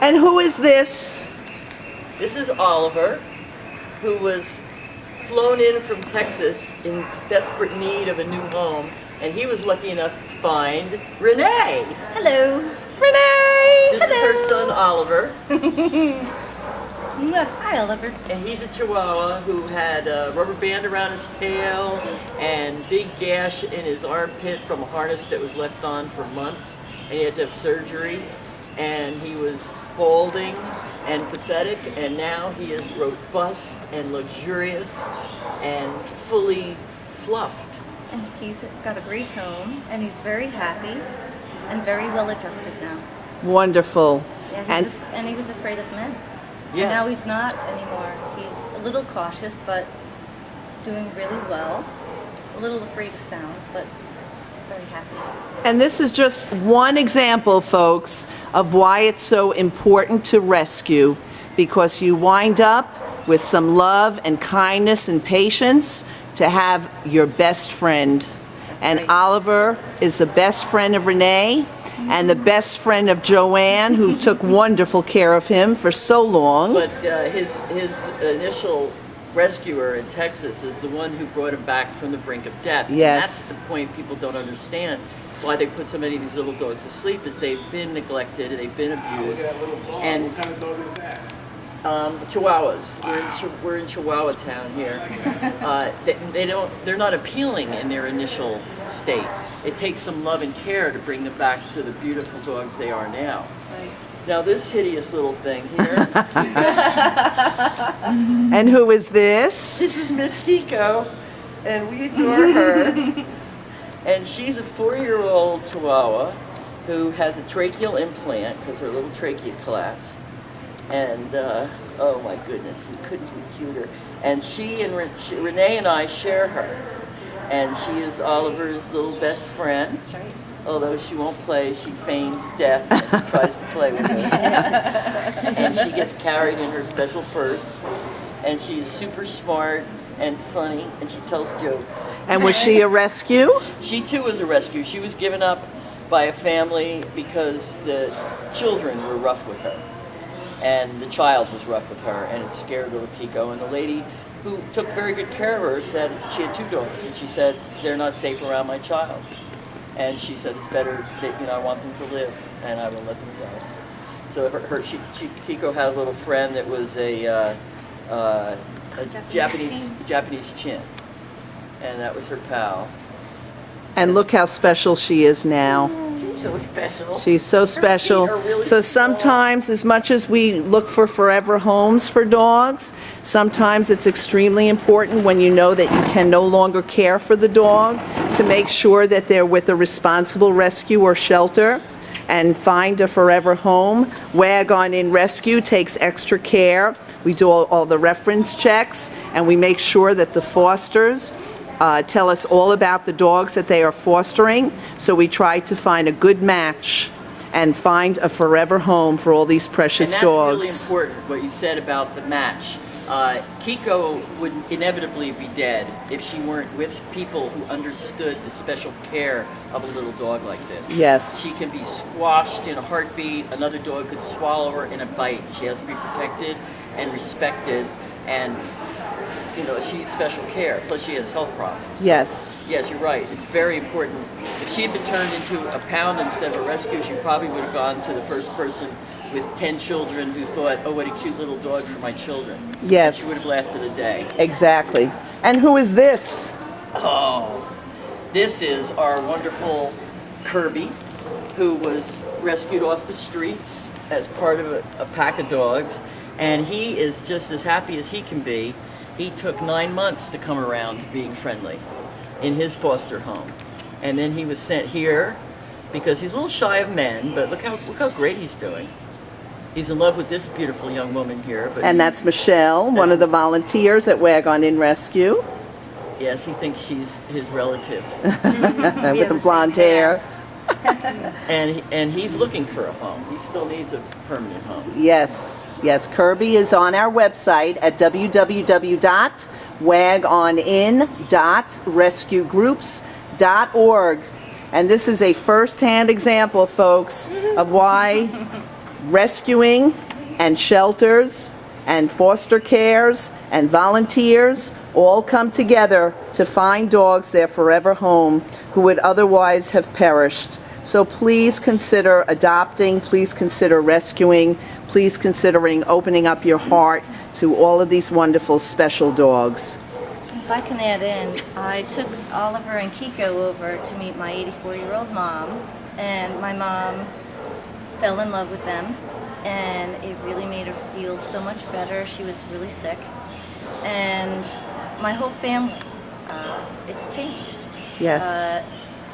And who is this? This is Oliver, who was flown in from Texas in desperate need of a new home, and he was lucky enough to find Renee. Hello. Renee! This is her son, Oliver. Hi, Oliver. And he's a Chihuahua who had a rubber band around his tail and big gash in his armpit from a harness that was left on for months, and he had to have surgery, and he was balding and pathetic, and now he is robust and luxurious and fully fluffed. And he's got a great home, and he's very happy and very well adjusted now. Wonderful. Yeah, and he was afraid of men. Yes. And now he's not anymore. He's a little cautious, but doing really well. A little afraid of sounds, but very happy. And this is just one example, folks, of why it's so important to rescue, because you wind up with some love and kindness and patience to have your best friend. And right. Oliver is the best friend of Renee and the best friend of Joanne, who took wonderful care of him for so long. But his initial rescuer in Texas is the one who brought him back from the brink of death. Yes. And that's the point people don't understand. Why they put so many of these little dogs to sleep is they've been neglected and they've been abused. And what kind of dog is that? Chihuahuas. We're in Chihuahua town here. They're not appealing in their initial state. It takes some love and care to bring them back to the beautiful dogs they are now. Right. Now this hideous little thing here. And who is this? This is Miss Kiko, and we adore her. And she's a 4-year-old Chihuahua who has a tracheal implant because her little trachea collapsed. And oh my goodness, you couldn't be cuter. And she and Renee and I share her. And she is Oliver's little best friend. That's right. Although she won't play, she feigns death and tries to play with me. And she gets carried in her special purse. And she is super smart and funny, and she tells jokes. And was she a rescue? She too was a rescue. She was given up by a family because the children were rough with her. And the child was rough with her, and it scared little Kiko. And the lady who took very good care of her said, she had 2 dogs, and she said, they're not safe around my child. And she said, it's better that, I want them to live, and I will let them go. So Kiko had a little friend that was a Japanese chin, and that was her pal. And look how special she is now. She's so special. She's so special. Her feet are really So small. sometimes, as much as we look for forever homes for dogs, sometimes it's extremely important when you know that you can no longer care for the dog to make sure that they're with a responsible rescue or shelter and find a forever home. WAG on In Rescue takes extra care. We do all the reference checks, and we make sure that the fosters tell us all about the dogs that they are fostering, so we try to find a good match and find a forever home for all these precious and that's dogs. really important, what you said about the match. Kiko would inevitably be dead if she weren't with people who understood the special care of a little dog like this. Yes. She can be squashed in a heartbeat. Another dog could swallow her in a bite. She has to be protected and respected, and she needs special care. Plus, she has health problems. Yes. Yes, you're right. It's very important. If she had been turned into a pound instead of a rescue, she probably would have gone to the first person with 10 children who thought, oh, what a cute little dog for my children. Yes. She would have lasted a day. Exactly. And who is this? Oh, this is our wonderful Kirby, who was rescued off the streets as part of a pack of dogs. And he is just as happy as he can be. He took 9 months to come around to being friendly in his foster home. And then he was sent here because he's a little shy of men, but look how great he's doing. He's in love with this beautiful young woman here. But And that's Michelle, one of the volunteers at WAG on In Rescue. Yes, he thinks she's his relative. With the blonde hair. And he's looking for a home. He still needs a permanent home. Yes, yes. Kirby is on our website at www.wagonin.rescuegroups.org. And this is a first-hand example, folks, of why rescuing and shelters and foster cares and volunteers all come together to find dogs their forever home who would otherwise have perished. So please consider adopting, please consider rescuing, please considering opening up your heart to all of these wonderful special dogs. If I can add in, I took Oliver and Kiko over to meet my 84-year-old mom, and my mom fell in love with them, and it really made her feel so much better. She was really sick, and my whole family, it's changed. Yes.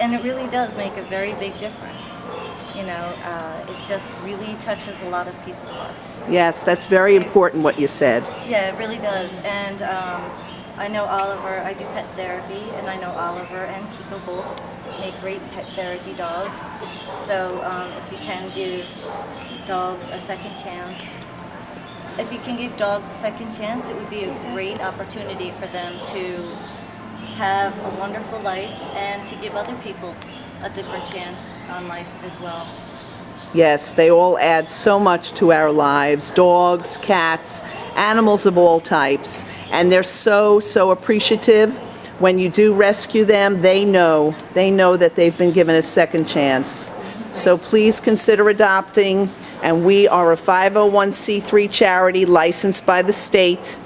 And it really does make a very big difference. You know, it just really touches a lot of people's hearts. Yes, that's very important what you said. Yeah, it really does. And I know Oliver, I do pet therapy, and I know Oliver and Kiko both make great pet therapy dogs. So if you can give dogs a second chance, it would be a great opportunity for them to have a wonderful life and to give other people a different chance on life as well. Yes, they all add so much to our lives. Dogs, cats, animals of all types. And they're so appreciative. When you do rescue them, they know that they've been given a second chance. So please consider adopting. And we are a 501c3 charity licensed by the state.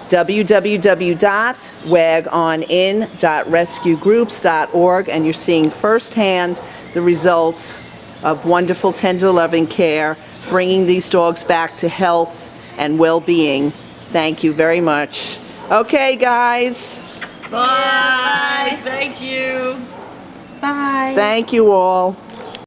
www.wagonin.rescuegroups.org, and you're seeing firsthand the results of wonderful, tender, loving care, bringing these dogs back to health and well-being. Thank you very much. Okay, guys. Bye. Thank you. Thank you all.